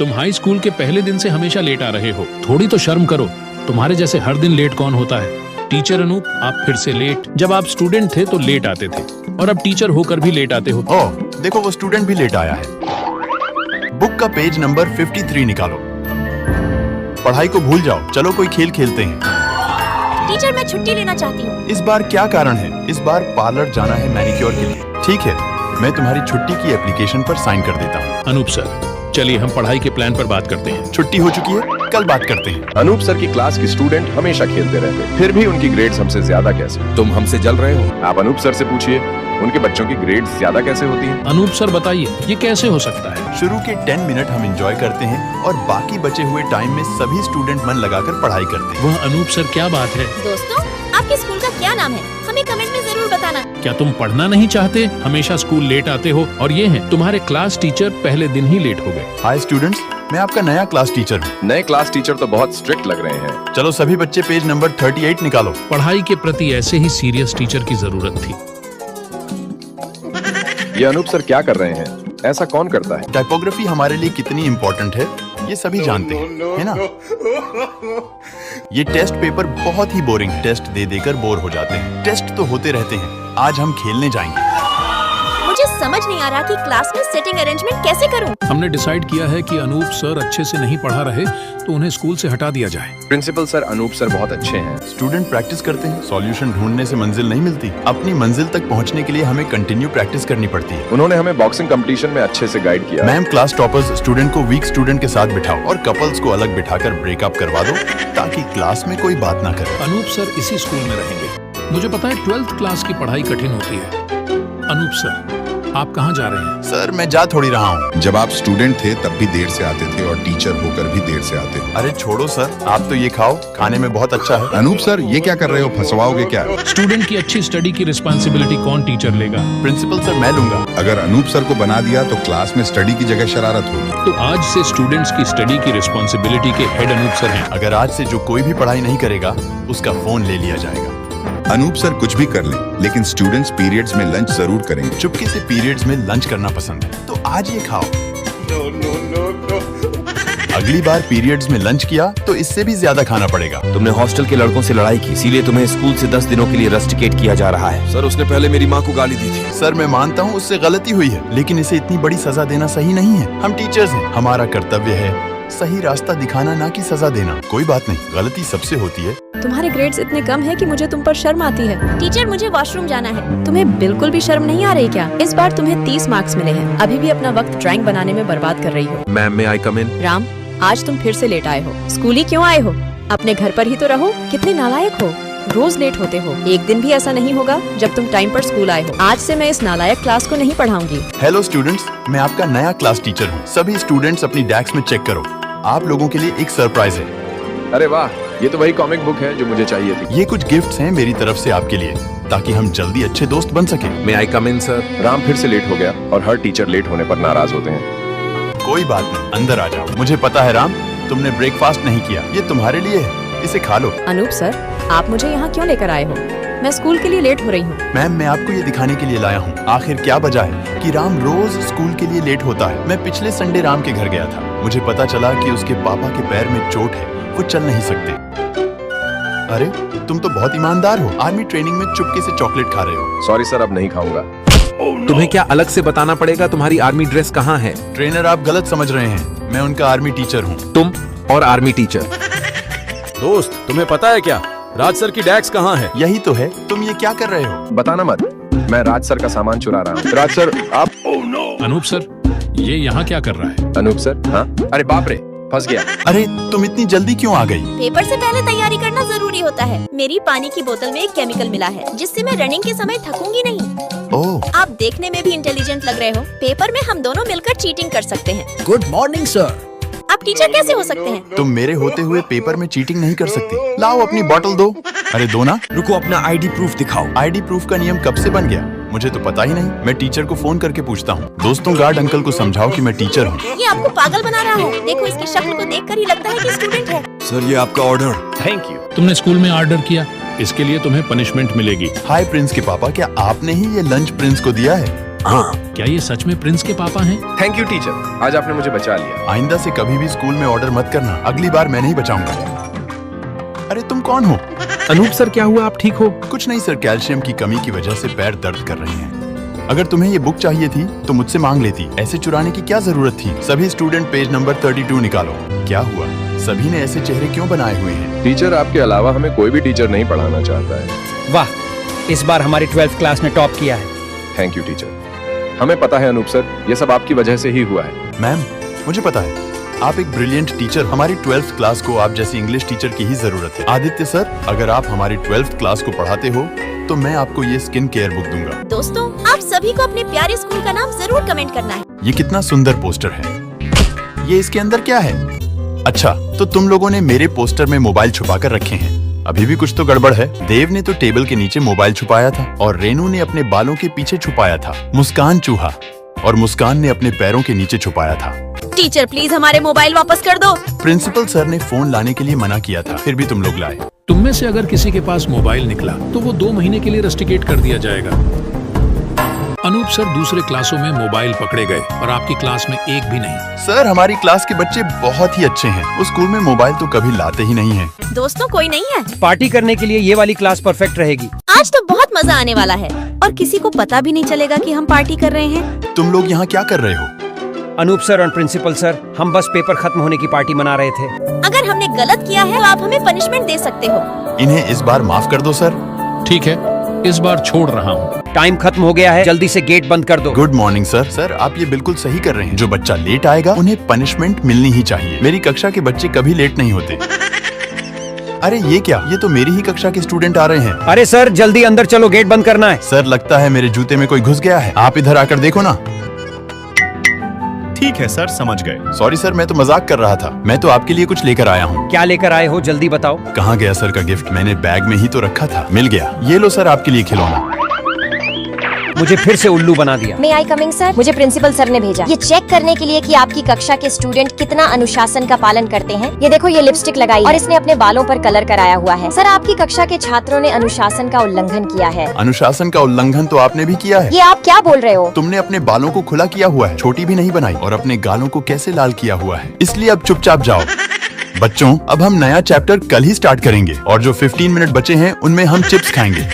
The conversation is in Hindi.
तुम हाई स्कूल के पहले दिन से हमेशा लेट आ रहे हो, थोड़ी तो शर्म करो। तुम्हारे जैसे हर दिन लेट कौन होता है? टीचर अनूप, आप फिर से लेट। जब आप स्टूडेंट थे तो लेट आते थे और अब टीचर होकर भी लेट आते हो। ओह, देखो वो स्टूडेंट भी लेट आया है। बुक का पेज नंबर 53 निकालो। पढ़ाई को भूल जाओ, चलो कोई खेल खेलते हैं। टीचर, मैं छुट्टी लेना चाहती हूँ। इस बार क्या कारण है? इस बार पार्लर जाना है मैनिक्योर के लिए। ठीक है, मैं तुम्हारी छुट्टी की एप्लीकेशन पर साइन कर देता हूँ। अनूप सर, चलिए हम पढ़ाई के प्लान पर बात करते हैं। छुट्टी हो चुकी है, कल बात करते हैं। अनूप सर की क्लास की स्टूडेंट हमेशा खेलते रहते, फिर भी उनकी ग्रेड्स हमसे ज्यादा कैसे? तुम हमसे जल रहे हो? आप अनूप सर से पूछिए, उनके बच्चों की ग्रेड्स ज्यादा कैसे होती हैं? अनूप सर बताइए, ये कैसे हो सकता है? शुरू के 10 मिनट हम एंजॉय करते हैं और बाकी बचे हुए टाइम में सभी स्टूडेंट मन लगाकर पढ़ाई करते हैं। वह अनूप सर क्या बात है? दोस्तों, आपके स्कूल का क्या नाम है? हमें कमेंट में जरूर बताना। क्या तुम पढ़ना नहीं चाहते? हमेशा स्कूल लेट आते हो और ये हैं तुम्हारे क्लास टीचर पहले दिन ही लेट हो गए। हाय स्टूडेंट्स, मैं आपका नया क्लास टीचर हूँ। नए क्लास टीचर तो बहुत स्ट्रिक्ट लग रहे हैं। चलो सभी बच्चे पेज नंबर 38 निकालो। पढ़ाई के प्रति ऐसे ही सीरियस टीचर की जरूरत थी। ये अनूप सर क्या कर रहे हैं? ऐसा कौन करता है? टाइपोग्राफी हमारे लिए कितनी इम्पोर्टेंट है ये सभी जानते हैं, है ना? ये टेस्ट पेपर बहुत ही बोरिंग, टेस्ट दे देकर बोर हो जाते हैं। टेस्ट तो होते रहते हैं, आज हम खेलने जाएंगे। मुझे समझ नहीं आ रहा कि क्लास में सिटिंग अरेंजमेंट कैसे करूं। हमने डिसाइड किया है कि अनूप सर अच्छे से नहीं पढ़ा रहे तो उन्हें स्कूल से हटा दिया जाए। प्रिंसिपल सर अनूप सर बहुत अच्छे हैं। स्टूडेंट प्रैक्टिस करते हैं, सॉल्यूशन ढूंढने से मंजिल नहीं मिलती। अपनी मंजिल तक पहुंचने के लिए हमें कंटिन्यू प्रैक्टिस करनी पड़ती है। उन्होंने हमें बॉक्सिंग कंपटीशन में अच्छे से गाइड किया। मैम, क्लास टॉपर्स स्टूडेंट को वीक स्टूडेंट के साथ बिठाओ और कपल्स को अलग बिठाकर ब्रेकअप करवा दो ताकि क्लास में कोई बात ना करे। अनूप सर इसी स्कूल में रहेंगे। मुझे पता है 12th क्लास की पढ़ाई कठिन होती है। अनूप सर, आप कहाँ जा रहे हैं? सर, मैं जा थोड़ी रहा हूँ। जब आप स्टूडेंट थे तब भी देर से आते थे और टीचर होकर भी देर से आते हो। अरे छोड़ो सर, आप तो ये खाओ, खाने में बहुत अच्छा है। अनूप सर, ये क्या कर रहे हो? फंसवाओगे क्या? स्टूडेंट की अच्छी स्टडी की रिस्पॉन्सिबिलिटी कौन टीचर लेगा? प्रिंसिपल सर, मैं लूंगा। अगर अनूप सर को बना दिया तो क्लास में स्टडी की जगह शरारत होगी। तो आज से स्टूडेंट्स की स्टडी की रिस्पॉन्सिबिलिटी के हेड अनूप सर हैं। अगर आज से जो कोई भी पढ़ाई नहीं करेगा उसका फोन ले लिया जाएगा। अनूप सर कुछ भी कर लें, लेकिन स्टूडेंट्स पीरियड्स में लंच जरूर करेंगे। चुपके से पीरियड्स में लंच करना पसंद है, तो आज ये खाओ। अगली बार पीरियड्स में लंच किया तो इससे भी ज्यादा खाना पड़ेगा। तुमने हॉस्टल के लड़कों से लड़ाई की, इसीलिए तुम्हें स्कूल से 10 दिनों के लिए रस्टिकेट किया जा रहा है। सर, उसने पहले मेरी माँ को गाली दी थी। सर, मैं मानता हूँ उससे गलती हुई है, लेकिन इसे इतनी बड़ी सजा देना सही नहीं है। हम टीचर्स हैं, हमारा कर्तव्य है सही रास्ता दिखाना, ना कि सजा देना। कोई बात नहीं, गलती सबसे होती है। तुम्हारे ग्रेड्स इतने कम हैं कि मुझे तुम पर शर्म आती है। टीचर, मुझे वॉशरूम जाना है। तुम्हें बिल्कुल भी शर्म नहीं आ रही क्या? इस बार तुम्हें 30 मार्क्स मिले हैं। अभी भी अपना वक्त ड्राइंग बनाने में बर्बाद कर रही हो। मैम, मे आई कम इन? राम, आज तुम फिर से लेट आए हो। स्कूल ही क्यों आए हो? अपने घर पर ही तो रहो। कितने नालायक हो, रोज लेट होते हो। एक दिन भी ऐसा नहीं होगा जब तुम टाइम पर स्कूल आए हो। आज से मैं इस नालायक क्लास को नहीं पढ़ाऊंगी। हेलो स्टूडेंट्स, मैं आपका नया क्लास टीचर हूँ। सभी स्टूडेंट्स अपनी डेस्क में चेक करो, आप लोगों के लिए एक सरप्राइज है। अरे वाह, ये तो वही कॉमिक बुक है जो मुझे चाहिए थी। ये कुछ गिफ्ट्स हैं मेरी तरफ से आपके लिए, ताकि हम जल्दी अच्छे दोस्त बन सके। मे आई कम इन सर? राम फिर से लेट हो गया और हर टीचर लेट होने पर नाराज होते हैं। कोई बात नहीं, अंदर आ जाओ। मुझे पता है राम, तुमने ब्रेकफास्ट नहीं किया, ये तुम्हारे लिए है, इसे खा लो। अनूप सर, आप मुझे यहाँ क्यों लेकर आए हो? मैं स्कूल के लिए लेट हो रही हूँ। मैम, मैं आपको ये दिखाने के लिए लाया हूँ आखिर क्या वजह है कि राम रोज स्कूल के लिए लेट होता है। मैं पिछले संडे राम के घर गया था, मुझे पता चला कि उसके पापा के पैर में चोट है, वो चल नहीं सकते। अरे, तुम तो बहुत ईमानदार हो, आर्मी ट्रेनिंग में चुपके से चॉकलेट खा रहे हो। सॉरी सर, अब नहीं खाऊंगा। तुम्हें क्या अलग से बताना पड़ेगा तुम्हारी आर्मी ड्रेस कहाँ है? ट्रेनर, आप गलत समझ रहे हैं, मैं उनका आर्मी टीचर हूँ। तुम और आर्मी टीचर? दोस्त, तुम्हें पता है क्या राज सर की डेस्क कहाँ है? यही तो है, तुम ये क्या कर रहे हो? बताना मत, मैं राज सर का सामान चुरा रहा हूँ। राज सर, आप? अनूप सर, ये यहाँ क्या कर रहा है? अनूप सर, हाँ? अरे बाप रे, फंस गया। अरे, तुम इतनी जल्दी क्यों आ गई? पेपर से पहले तैयारी करना जरूरी होता है। मेरी पानी की बोतल में एक केमिकल मिला है जिससे मैं रनिंग के समय थकूंगी नहीं। ओह, आप देखने में भी इंटेलिजेंट लग रहे हो। पेपर में हम दोनों मिलकर चीटिंग कर सकते हैं। Good morning sir. आप टीचर कैसे हो सकते हैं? तुम मेरे होते हुए पेपर में चीटिंग नहीं कर सकती। लाओ अपनी बोतल दो। अरे दो ना। रुको, अपना आईडी प्रूफ दिखाओ। आईडी प्रूफ का नियम कब से बन गया? मुझे तो पता ही नहीं। मैं टीचर को फोन करके पूछता हूँ। दोस्तों, गार्ड अंकल को समझाओ कि मैं टीचर हूँ। ये आपको पागल बना रहा है। देखो, इसकी शक्ल को देखकर ही लगता है कि स्टूडेंट है। सर, ये आपका ऑर्डर। Thank you. तुमने स्कूल में ऑर्डर किया, इसके लिए तुम्हें पनिशमेंट मिलेगी। हाय प्रिंस के पापा, क्या आपने ही ये लंच प्रिंस को दिया है? हाँ। क्या ये सच में प्रिंस के पापा हैं? थैंक यू टीचर, आज आपने मुझे बचा लिया। आइंदा से कभी भी स्कूल में ऑर्डर मत करना, अगली बार मैं नहीं बचाऊंगा। अरे तुम कौन हो? अनूप सर क्या हुआ, आप ठीक हो? कुछ नहीं सर, कैल्शियम की कमी की वजह से पैर दर्द कर रहे हैं। अगर तुम्हें ये बुक चाहिए थी तो मुझसे मांग लेती, ऐसे चुराने की क्या जरूरत थी? सभी स्टूडेंट पेज नंबर 32 निकालो। क्या हुआ, सभी ने ऐसे चेहरे क्यों बनाए हुए हैं? टीचर, आपके अलावा हमें कोई भी टीचर नहीं पढ़ाना चाहता है। वाह, इस बार हमारी 12th क्लास ने टॉप किया है। थैंक यू टीचर, हमें पता है अनूप सर, ये सब आपकी वजह से ही हुआ है। मैम, मुझे पता है आप एक ब्रिलियंट टीचर, हमारी 12th क्लास को आप जैसी इंग्लिश टीचर की ही जरूरत है। आदित्य सर, अगर आप हमारी 12th क्लास को पढ़ाते हो तो मैं आपको ये स्किन केयर बुक दूंगा। दोस्तों, आप सभी को अपने प्यारे स्कूल का नाम जरूर कमेंट करना है। ये कितना सुंदर पोस्टर है। ये इसके अंदर क्या है? अच्छा, तो तुम लोगों ने मेरे पोस्टर में मोबाइल छुपा कर रखे हैं। अभी भी कुछ तो गड़बड़ है। देव ने तो टेबल के नीचे मोबाइल छुपाया था और रेनू ने अपने बालों के पीछे छुपाया था। मुस्कान चूहा और मुस्कान ने अपने पैरों के नीचे छुपाया था। टीचर प्लीज हमारे मोबाइल वापस कर दो। प्रिंसिपल सर ने फोन लाने के लिए मना किया था, फिर भी तुम लोग लाए। तुम में से अगर किसी के पास मोबाइल निकला तो वो 2 महीने के लिए रस्टिकेट कर दिया जाएगा। अनूप सर दूसरे क्लासों में मोबाइल पकड़े गए और आपकी क्लास में एक भी नहीं। सर, हमारी क्लास के बच्चे बहुत ही अच्छे हैं, वो स्कूल में मोबाइल तो कभी लाते ही नहीं हैं। दोस्तों, कोई नहीं है। पार्टी करने के लिए ये वाली क्लास परफेक्ट रहेगी। आज तो बहुत मजा आने वाला है और किसी को पता भी नहीं चलेगा कि हम पार्टी कर रहे हैं। तुम लोग यहाँ क्या कर रहे हो? अनूप सर और प्रिंसिपल सर, हम बस पेपर खत्म होने की पार्टी मना रहे थे। अगर हमने गलत किया है तो आप हमें पनिशमेंट दे सकते हो। इन्हें इस बार माफ कर दो सर। ठीक है, इस बार छोड़ रहा हूँ। टाइम खत्म हो गया है, जल्दी से गेट बंद कर दो। Good morning sir. सर, आप ये बिल्कुल सही कर रहे हैं। जो बच्चा लेट आएगा उन्हें पनिशमेंट मिलनी ही चाहिए। मेरी कक्षा के बच्चे कभी लेट नहीं होते। अरे ये क्या, ये तो मेरी ही कक्षा के स्टूडेंट आ रहे हैं। अरे सर, जल्दी अंदर चलो, गेट बंद करना है। सर, लगता है मेरे जूते में कोई घुस गया है। आप इधर आकर देखो ना। ठीक है सर, समझ गए। सॉरी सर, मैं तो मजाक कर रहा था। मैं तो आपके लिए कुछ लेकर आया हूँ। क्या लेकर आए हो, जल्दी बताओ। कहाँ गया सर का गिफ्ट? मैंने बैग में ही तो रखा था। मिल गया। ये लो सर, आपके लिए खिलौना। मुझे फिर से उल्लू बना दिया। मे आई कमिंग सर? मुझे प्रिंसिपल सर ने भेजा ये चेक करने के लिए कि आपकी कक्षा के स्टूडेंट कितना अनुशासन का पालन करते हैं। ये देखो, ये लिपस्टिक लगाई और इसने अपने बालों पर कलर कराया हुआ है। सर, आपकी कक्षा के छात्रों ने अनुशासन का उल्लंघन किया है। अनुशासन का उल्लंघन तो आपने भी किया है। ये आप क्या बोल रहे हो? तुमने अपने बालों को खुला किया हुआ है, छोटी भी नहीं बनाई, और अपने गालों को कैसे लाल किया हुआ है। इसलिए अब चुपचाप जाओ। बच्चों, अब हम नया चैप्टर कल ही स्टार्ट करेंगे और जो 15 मिनट बचे हैं उनमें हम चिप्स खाएंगे।